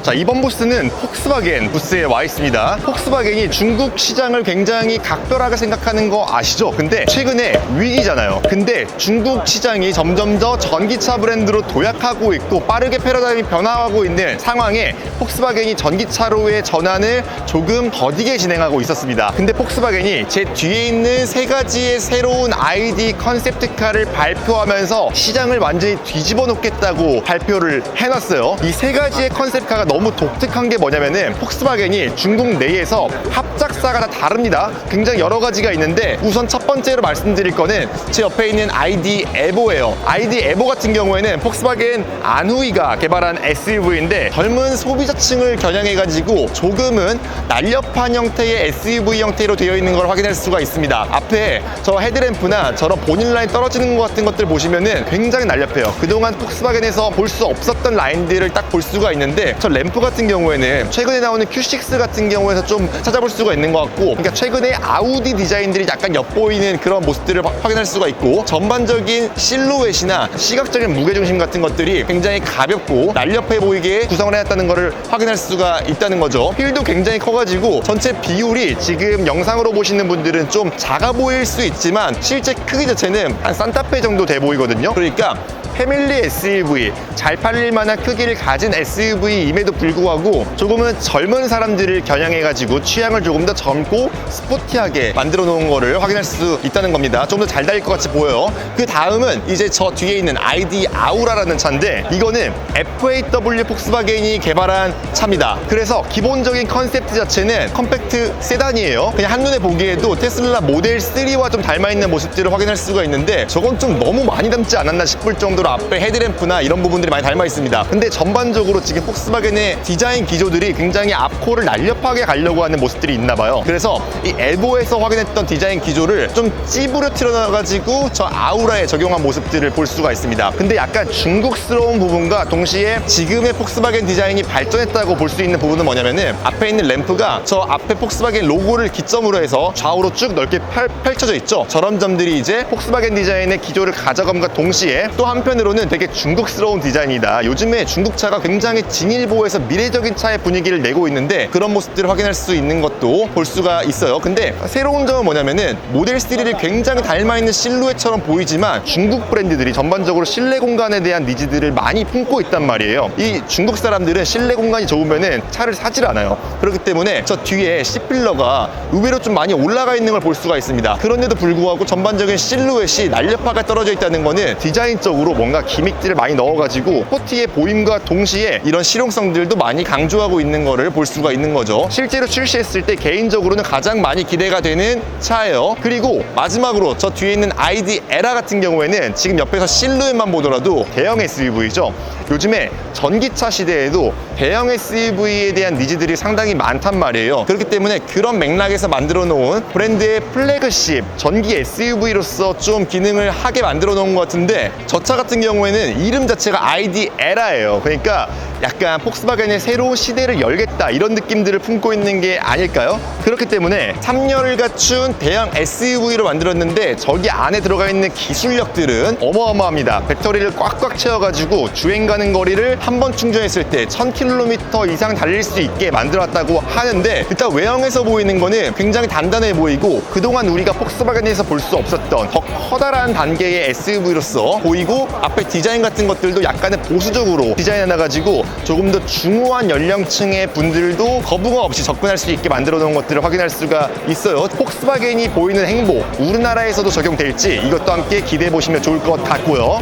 자, 이번 부스는 폭스바겐 부스에 와 있습니다. 폭스바겐이 중국 시장을 굉장히 각별하게 생각하는 거 아시죠? 근데 최근에 위기잖아요. 근데 중국 시장이 점점 더 전기차 브랜드로 도약하고 있고 빠르게 패러다임이 변화하고 있는 상황에 폭스바겐이 전기차로의 전환을 조금 더디게 진행하고 있었습니다. 근데 폭스바겐이 제 뒤에 있는 세 가지의 새로운 ID 컨셉트카를 발표하면서 시장을 완전히 뒤집어 놓겠다고 발표를 해놨어요. 이 세 가지의 컨셉트카가 너무 독특한 게 뭐냐면은 폭스바겐이 중국 내에서 합작사가 다 다릅니다. 굉장히 여러 가지가 있는데 우선 첫 번째로 말씀드릴 거는 제 옆에 있는 ID 에보예요. ID 에보 같은 경우에는 폭스바겐 안후이가 개발한 SUV인데 젊은 소비자층을 겨냥해가지고 조금은 날렵한 형태의 SUV 형태로 되어 있는 걸 확인할 수가 있습니다. 앞에 저 헤드램프나 저런 본인 라인 떨어지는 것 같은 것들 보시면은 굉장히 날렵해요. 그동안 폭스바겐에서 볼 수 없었던 라인들을 딱 볼 수가 있는데 저 램프 같은 경우에는 최근에 나오는 Q6 같은 경우에서 좀 찾아볼 수가 있는 것 같고, 그러니까 최근에 아우디 디자인들이 약간 엿보이는 그런 모습들을 확인할 수가 있고, 전반적인 실루엣이나 시각적인 무게중심 같은 것들이 굉장히 가볍고 날렵해 보이게 구성을 해놨다는 것을 확인할 수가 있다는 거죠. 휠도 굉장히 커가지고 전체 비율이 지금 영상으로 보시는 분들은 좀 작아 보일 수 있지만 실제 크기 자체는 한 산타페 정도 돼 보이거든요. 그러니까 패밀리 SUV, 잘 팔릴 만한 크기를 가진 SUV임에도 불구하고 조금은 젊은 사람들을 겨냥해가지고 취향을 조금 더 젊고 스포티하게 만들어 놓은 거를 확인할 수 있다는 겁니다. 좀 더 잘 달릴 것 같이 보여요. 그 다음은 이제 저 뒤에 있는 ID 아우라라는 차인데, 이거는 FAW 폭스바겐이 개발한 차입니다. 그래서 기본적인 컨셉트 자체는 컴팩트 세단이에요. 그냥 한눈에 보기에도 테슬라 모델 3와 좀 닮아있는 모습들을 확인할 수가 있는데 저건 좀 너무 많이 닮지 않았나 싶을 정도로 앞에 헤드램프나 이런 부분들이 많이 닮아 있습니다. 근데 전반적으로 지금 폭스바겐의 디자인 기조들이 굉장히 앞코를 날렵하게 가려고 하는 모습들이 있나 봐요. 그래서 이 에보에서 확인했던 디자인 기조를 좀 찌부려 틀어놔가지고 저 아우라에 적용한 모습들을 볼 수가 있습니다. 근데 약간 중국스러운 부분과 동시에 지금의 폭스바겐 디자인이 발전했다고 볼 수 있는 부분은 뭐냐면은 앞에 있는 램프가 저 앞에 폭스바겐 로고를 기점으로 해서 좌우로 쭉 넓게 펼쳐져 있죠. 저런 점들이 이제 폭스바겐 디자인의 기조를 가져감과 동시에 또 한편으로는 되게 중국스러운 디자인이다. 요즘에 중국차가 굉장히 진일보해서 미래적인 차의 분위기를 내고 있는데 그런 모습들을 확인할 수 있는 것도 볼 수가 있어요. 근데 새로운 점은 뭐냐면은 모델 3를 굉장히 닮아있는 실루엣처럼 보이지만 중국 브랜드들이 전반적으로 실내 공간에 대한 니즈들을 많이 품고 있단 말이에요. 이 중국 사람들은 실내 공간이 좋으면은 차를 사질 않아요. 그렇기 때문에 저 뒤에 C필러가 의외로 좀 많이 올라가 있는 걸 볼 수가 있습니다. 그런데도 불구하고 전반적인 실루엣이 날렵하게 떨어져 있다는 거는 디자인적으로 뭔가 기믹들을 많이 넣어가지고 스포티해 보임과 동시에 이런 실용성들도 많이 강조하고 있는 거를 볼 수가 있는 거죠. 실제로 출시했을 때 개인적으로는 가장 많이 기대가 되는 차예요. 그리고 마지막으로 저 뒤에 있는 ID 에라 같은 경우에는 지금 옆에서 실루엣만 보더라도 대형 SUV죠. 요즘에 전기차 시대에도 대형 SUV에 대한 니즈들이 상당히 많단 말이에요. 그렇기 때문에 그런 맥락에서 만들어 놓은 브랜드의 플래그십 전기 SUV로서 좀 기능을 하게 만들어 놓은 것 같은데, 저 차 같은 경우에는 이름 자체가 ID 에라예요. 그러니까 약간 폭스바겐의 새로운 시대를 열겠다 이런 느낌들을 품고 있는 게 아닐까요? 그렇기 때문에 3열을 갖춘 대형 SUV로 만들었는데 저기 안에 들어가 있는 기술력들은 어마어마합니다. 배터리를 꽉꽉 채워가지고 주행 가는 거리를 한 번 충전했을 때 1000km 이상 달릴 수 있게 만들었다고 하는데, 일단 외형에서 보이는 거는 굉장히 단단해 보이고 그동안 우리가 폭스바겐에서 볼 수 없었던 더 커다란 단계의 SUV로서 보이고, 앞에 디자인 같은 것들도 약간의 보수적으로 디자인해놔가지고 조금 더 중후한 연령층의 분들도 거부감 없이 접근할 수 있게 만들어 놓은 것들을 확인할 수가 있어요. 폭스바겐이 보이는 행보, 우리나라에서도 적용될지 이것도 함께 기대해 보시면 좋을 것 같고요.